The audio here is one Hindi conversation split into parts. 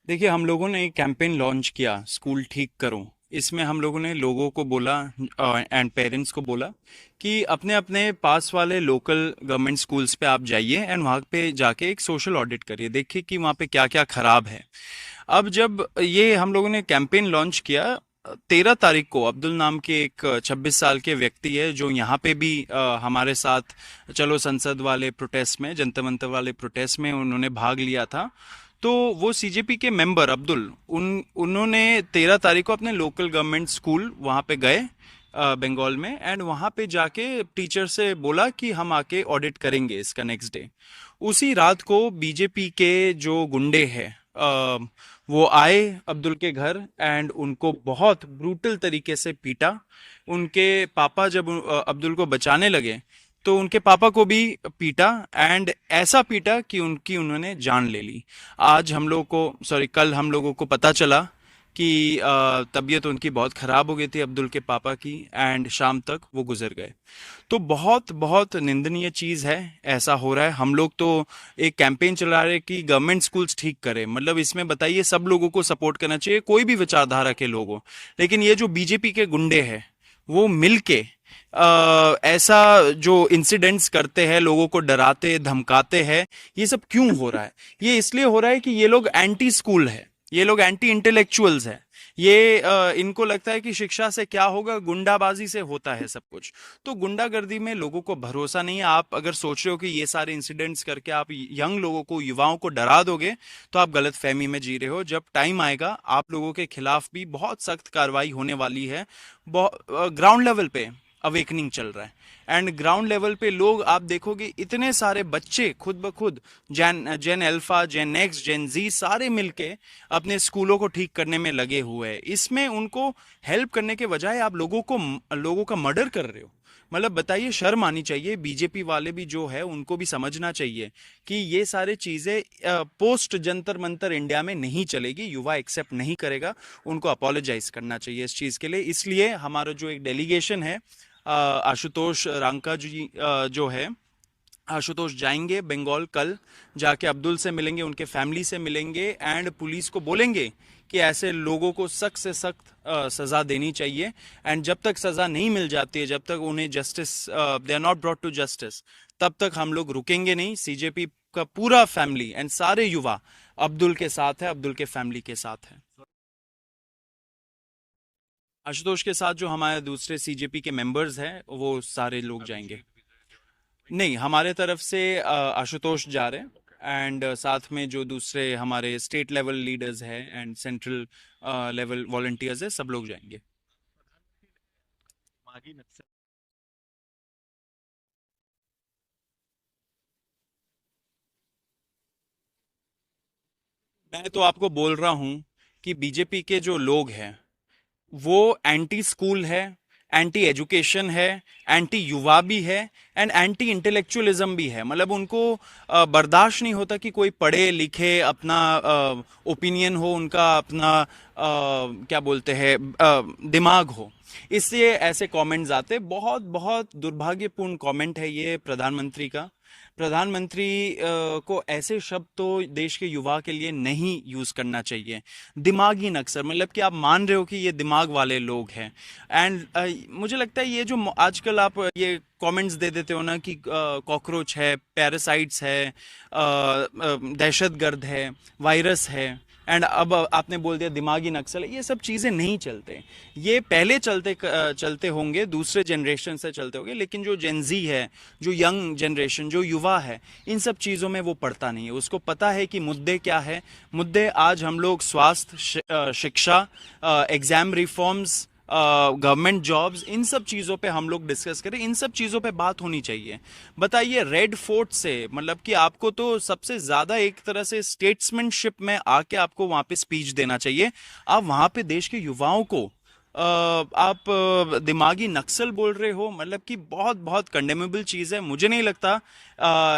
देखिए, हम लोगों ने एक कैंपेन लॉन्च किया, स्कूल ठीक करो। इसमें हम लोगों ने लोगों को बोला एंड पेरेंट्स को बोला कि अपने अपने पास वाले लोकल गवर्नमेंट स्कूल्स पे आप जाइए एंड वहाँ पे जाके एक सोशल ऑडिट करिए, देखिए कि वहाँ पे क्या क्या खराब है। अब जब ये हम लोगों ने कैंपेन लॉन्च किया, 13 तारीख को अब्दुल नाम के एक 26 साल के व्यक्ति है जो यहाँ पे भी हमारे साथ चलो संसद वाले प्रोटेस्ट में, जंतर मंतर वाले प्रोटेस्ट में उन्होंने भाग लिया था। तो वो सीजेपी के मेंबर अब्दुल, उन्होंने 13 तारीख को अपने लोकल गवर्नमेंट स्कूल वहाँ पे गए बंगाल में, एंड वहाँ पे जाके टीचर से बोला कि हम आके ऑडिट करेंगे इसका नेक्स्ट डे। उसी रात को बीजेपी के जो गुंडे हैं वो आए अब्दुल के घर एंड उनको बहुत ब्रूटल तरीके से पीटा। उनके पापा जब अब्दुल को बचाने लगे तो उनके पापा को भी पीटा, एंड ऐसा पीटा कि उनकी उन्होंने जान ले ली। आज हम लोग को, सॉरी, कल हम लोगों को पता चला कि तबीयत उनकी बहुत ख़राब हो गई थी अब्दुल के पापा की, एंड शाम तक वो गुजर गए। तो बहुत बहुत निंदनीय चीज़ है, ऐसा हो रहा है। हम लोग तो एक कैंपेन चला रहे हैं कि गवर्नमेंट स्कूल्स ठीक करें, मतलब इसमें बताइए सब लोगों को सपोर्ट करना चाहिए, कोई भी विचारधारा के लोग हो। लेकिन ये जो बीजेपी के गुंडे हैं वो मिलके ऐसा जो इंसिडेंट्स करते हैं, लोगों को डराते धमकाते हैं, ये सब क्यों हो रहा है? ये इसलिए हो रहा है कि ये लोग एंटी स्कूल है, ये लोग एंटी इंटेलेक्चुअल्स हैं। ये इनको लगता है कि शिक्षा से क्या होगा, गुंडाबाजी से होता है सब कुछ। तो गुंडागर्दी में लोगों को भरोसा नहीं है। आप अगर सोच रहे हो कि ये सारे इंसिडेंट्स करके आप यंग लोगों को, युवाओं को डरा दोगे, तो आप गलत फहमी में जी रहे हो। जब टाइम आएगा आप लोगों के खिलाफ भी बहुत सख्त कार्रवाई होने वाली है। ग्राउंड लेवल पे अवेकनिंग चल रहा है, एंड ग्राउंड लेवल पे लोग आप देखोगे इतने सारे बच्चे खुद ब खुद, जेन जेन अल्फा, जेन एक्स, जेन जी, सारे मिलके अपने स्कूलों को ठीक करने में लगे हुए हैं। इसमें उनको हेल्प करने के बजाय आप लोगों का मर्डर कर रहे हो। मतलब बताइए, शर्म आनी चाहिए। बीजेपी वाले भी जो है उनको भी समझना चाहिए कि ये सारे चीजें पोस्ट जंतर मंतर इंडिया में नहीं चलेगी, युवा एक्सेप्ट नहीं करेगा। उनको अपोलोजाइज करना चाहिए इस चीज के लिए। इसलिए हमारा जो एक डेलीगेशन है, आशुतोष रांका जी जो है, आशुतोष जाएंगे बंगाल कल, जाके अब्दुल से मिलेंगे, उनके फैमिली से मिलेंगे, एंड पुलिस को बोलेंगे कि ऐसे लोगों को सख्त से सख्त सजा देनी चाहिए। एंड जब तक सजा नहीं मिल जाती है, जब तक उन्हें justice, they are not brought to justice, तब तक हम लोग रुकेंगे नहीं। सीजेपी का पूरा फैमिली एंड सारे युवा अब्दुल के साथ है, अब्दुल के फैमिली के साथ है। आशुतोष के साथ जो हमारे दूसरे सीजेपी के मेंबर्स हैं वो सारे लोग जाएंगे। नहीं, हमारे तरफ से आशुतोष जा रहे हैं, एंड साथ में जो दूसरे हमारे स्टेट लेवल लीडर्स हैं एंड सेंट्रल लेवल वॉलंटियर्स है, सब लोग जाएंगे। मैं तो आपको बोल रहा हूं कि बीजेपी के जो लोग हैं वो एंटी स्कूल है, एंटी एजुकेशन है, एंटी युवा भी है, एंड एंटी इंटेलेक्चुअलिज्म भी है। मतलब उनको बर्दाश्त नहीं होता कि कोई पढ़े लिखे, अपना ओपिनियन हो, उनका अपना क्या बोलते हैं, दिमाग हो। इसलिए ऐसे कमेंट्स आते, बहुत बहुत दुर्भाग्यपूर्ण कमेंट है ये प्रधानमंत्री का। प्रधानमंत्री को ऐसे शब्द तो देश के युवा के लिए नहीं यूज करना चाहिए। दिमागी नक्सर, मतलब कि आप मान रहे हो कि ये दिमाग वाले लोग हैं। एंड मुझे लगता है ये जो आजकल आप ये कमेंट्स दे देते हो ना कि कॉकरोच है, पैरासाइट्स है, दहशतगर्द है, वायरस है, एंड अब आपने बोल दिया दिमागी नक्सल है, ये सब चीज़ें नहीं चलते। ये पहले चलते होंगे, दूसरे जनरेशन से चलते होंगे, लेकिन जो जेनजी है, जो यंग जनरेशन, जो युवा है, इन सब चीज़ों में वो पढ़ता नहीं है। उसको पता है कि मुद्दे क्या है। मुद्दे आज हम लोग स्वास्थ्य, शिक्षा, एग्जाम रिफॉर्म्स, गवर्नमेंट जॉब्स, इन सब चीज़ों पे हम लोग डिस्कस करें, इन सब चीज़ों पे बात होनी चाहिए। बताइए, रेड फोर्ट से, मतलब कि आपको तो सबसे ज़्यादा एक तरह से स्टेट्समैनशिप में आके आपको वहाँ पे स्पीच देना चाहिए। आप वहाँ पे देश के युवाओं को आप दिमागी नक्सल बोल रहे हो, मतलब कि बहुत बहुत कंडेमेबल चीज़ है। मुझे नहीं लगता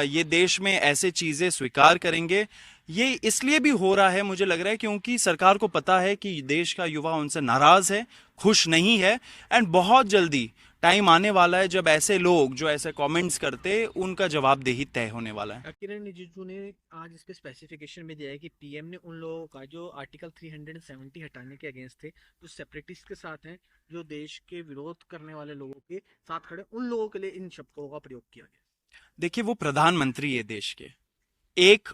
ये देश में ऐसे चीज़ें स्वीकार करेंगे। ये इसलिए भी हो रहा है, मुझे लग रहा है, क्योंकि सरकार को पता है कि देश का युवा उनसे नाराज है, खुश नहीं है, एंड बहुत जल्दी टाइम आने वाला है जब ऐसे लोग जो ऐसे कमेंट्स करते उनका जवाबदेही तय होने वाला है। किरण रिजिजू ने आज इस पे स्पेसिफिकेशन में दिया है कि पीएम ने उन लोगों का जो आर्टिकल 370 हटाने के अगेंस्ट थे, जो सेपरेटिस्ट के साथ हैं, जो देश के विरोध करने वाले लोगों के साथ खड़े, उन लोगों के लिए इन शब्दों का प्रयोग किया गया। देखिए, वो प्रधानमंत्री है देश के, एक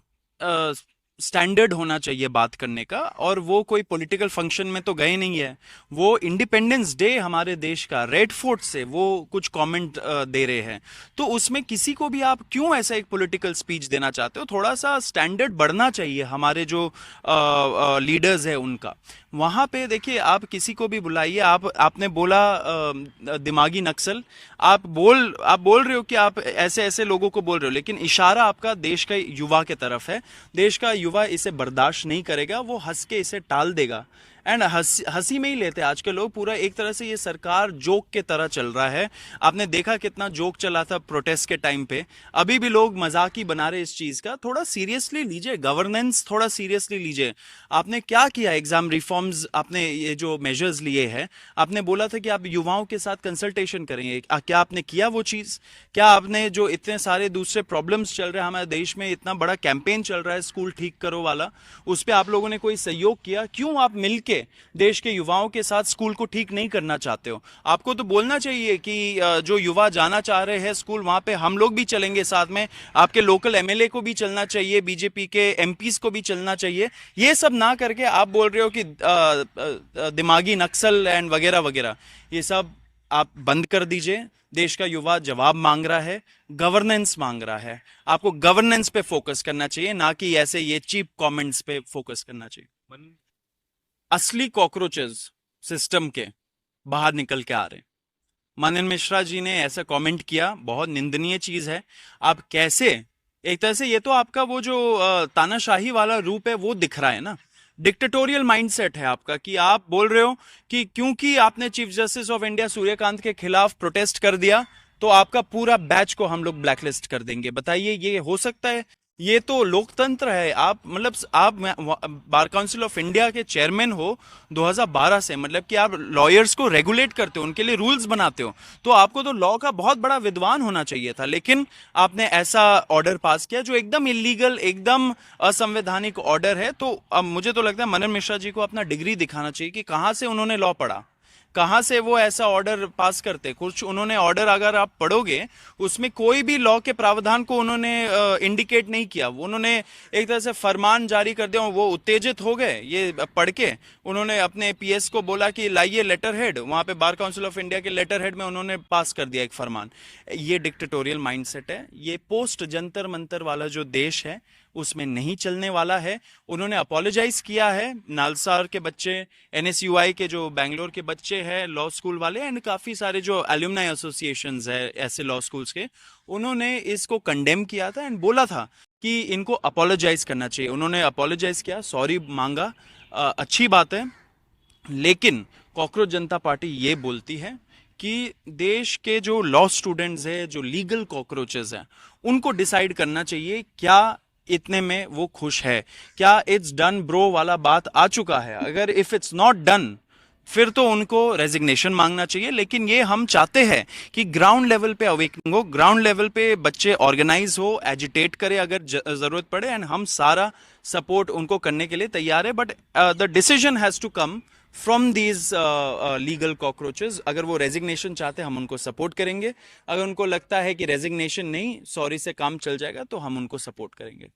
स्टैंडर्ड होना चाहिए बात करने का, और वो कोई पॉलिटिकल फंक्शन में तो गए नहीं है। वो इंडिपेंडेंस डे हमारे देश का रेड फोर्ट से वो कुछ कमेंट दे रहे हैं, तो उसमें किसी को भी आप क्यों ऐसा एक पॉलिटिकल स्पीच देना चाहते हो? थोड़ा सा स्टैंडर्ड बढ़ना चाहिए हमारे जो लीडर्स है उनका। वहां पे देखिए, आप किसी को भी बुलाइए, आपने बोला दिमागी नक्सल, आप बोल रहे हो कि आप ऐसे ऐसे लोगों को बोल रहे हो, लेकिन इशारा आपका देश का युवा के तरफ है। देश का युवा इसे बर्दाश्त नहीं करेगा, वो हंस के इसे टाल देगा। एंड हंसी में ही लेते हैं आज के लोग। पूरा एक तरह से ये सरकार जोक के तरह चल रहा है। आपने देखा कितना जोक चला था प्रोटेस्ट के टाइम पे, अभी भी लोग मजाक ही बना रहे इस चीज का। थोड़ा सीरियसली लीजिए, गवर्नेंस थोड़ा सीरियसली लीजिए। आपने क्या किया? एग्जाम रिफॉर्म्स, आपने ये जो मेजर्स लिए हैं, आपने बोला था कि आप युवाओं के साथ कंसल्टेशन करेंगे, क्या आपने किया वो चीज? क्या आपने जो इतने सारे दूसरे प्रॉब्लम्स चल रहे हैं हमारे देश में, इतना बड़ा कैंपेन चल रहा है स्कूल ठीक करो वाला, उस पर आप लोगों ने कोई सहयोग किया? क्यों आप मिलके देश के युवाओं के साथ स्कूल को ठीक नहीं करना चाहते हो? आपको तो बोलना चाहिए कि जो युवा जाना चाह रहे हैं स्कूल, वहां पे हम लोग भी चलेंगे साथ में। आपके लोकल एमएलए को भी चलना चाहिए, बीजेपी के एमपीज को भी चलना चाहिए। ये सब ना करके आप बोल रहे हो कि दिमागी नक्सल एंड वगैरह वगैरह, ये सब आप बंद कर दीजिए। देश का युवा जवाब मांग रहा है, गवर्नेंस मांग रहा है। आपको गवर्नेंस पे फोकस करना चाहिए, ना कि ऐसे ये चीप कमेंट्स पे फोकस करना चाहिए। असली कॉकरोचेस सिस्टम के बाहर निकल के आ रहे हैं। मनन मिश्रा जी ने ऐसा कमेंट किया, बहुत निंदनीय चीज है। आप कैसे, एक तरह से ये तो आपका वो जो तानाशाही वाला रूप है वो दिख रहा है ना। डिक्टेटोरियल माइंडसेट है आपका, कि आप बोल रहे हो कि क्योंकि आपने chief justice of India Suryakant के खिलाफ प्रोटेस्ट कर दिया तो आपका पूरा बैच को हम लोग ब्लैकलिस्ट कर देंगे। बताइए, ये हो सकता है? ये तो लोकतंत्र है। आप मतलब आप बार काउंसिल ऑफ इंडिया के चेयरमैन हो 2012 से, मतलब कि आप लॉयर्स को रेगुलेट करते हो, उनके लिए रूल्स बनाते हो, तो आपको तो लॉ का बहुत बड़ा विद्वान होना चाहिए था। लेकिन आपने ऐसा ऑर्डर पास किया जो एकदम इलीगल, एकदम असंवैधानिक ऑर्डर है। तो अब मुझे तो लगता है मनन मिश्रा जी को अपना डिग्री दिखाना चाहिए कि कहां से उन्होंने लॉ पढ़ा, कहां से वो ऐसा ऑर्डर पास करते। कुछ उन्होंने ऑर्डर अगर आप पढ़ोगे, उसमें कोई भी लॉ के प्रावधान को उन्होंने इंडिकेट नहीं किया। उन्होंने एक तरह से फरमान जारी कर दिया। वो उत्तेजित हो गए ये पढ़ के, उन्होंने अपने पीएस को बोला कि लाइए लेटर हेड, वहां पे बार काउंसिल ऑफ इंडिया के लेटर हेड में उन्होंने पास कर दिया एक फरमान। ये डिक्टेटोरियल माइंडसेट है। ये पोस्ट जंतर मंतर वाला जो देश है उसमें नहीं चलने वाला है। उन्होंने अपोलोजाइज किया है। नालसार के बच्चे, एनएसयूआई के जो बैंगलोर के बच्चे हैं लॉ स्कूल वाले, एंड काफी सारे जो एल्यूमनाई एसोसिएशंस है ऐसे लॉ स्कूल्स के, उन्होंने इसको कंडेम किया था एंड बोला था कि इनको अपोलोजाइज करना चाहिए। उन्होंने अपोलोजाइज किया, सॉरी मांगा, अच्छी बात है। लेकिन कॉकरोच जनता पार्टी ये बोलती है कि देश के जो लॉ स्टूडेंट्स हैं, जो लीगल कॉकरोचेस हैं, उनको डिसाइड करना चाहिए क्या इतने में वो खुश है, क्या इट्स डन ब्रो वाला बात आ चुका है। अगर इफ इट्स नॉट डन, फिर तो उनको रेजिग्नेशन मांगना चाहिए। लेकिन ये हम चाहते हैं कि ग्राउंड लेवल पे अवेकनिंग हो, ग्राउंड लेवल पे बच्चे ऑर्गेनाइज हो, एजिटेट करे अगर जरूरत पड़े, एंड हम सारा सपोर्ट उनको करने के लिए तैयार है। But the decision has to come from these legal cockroaches. अगर वो रेजिग्नेशन चाहते हैं हम उनको सपोर्ट करेंगे, अगर उनको लगता है कि रेजिग्नेशन नहीं, सॉरी से काम चल जाएगा, तो हम उनको सपोर्ट करेंगे।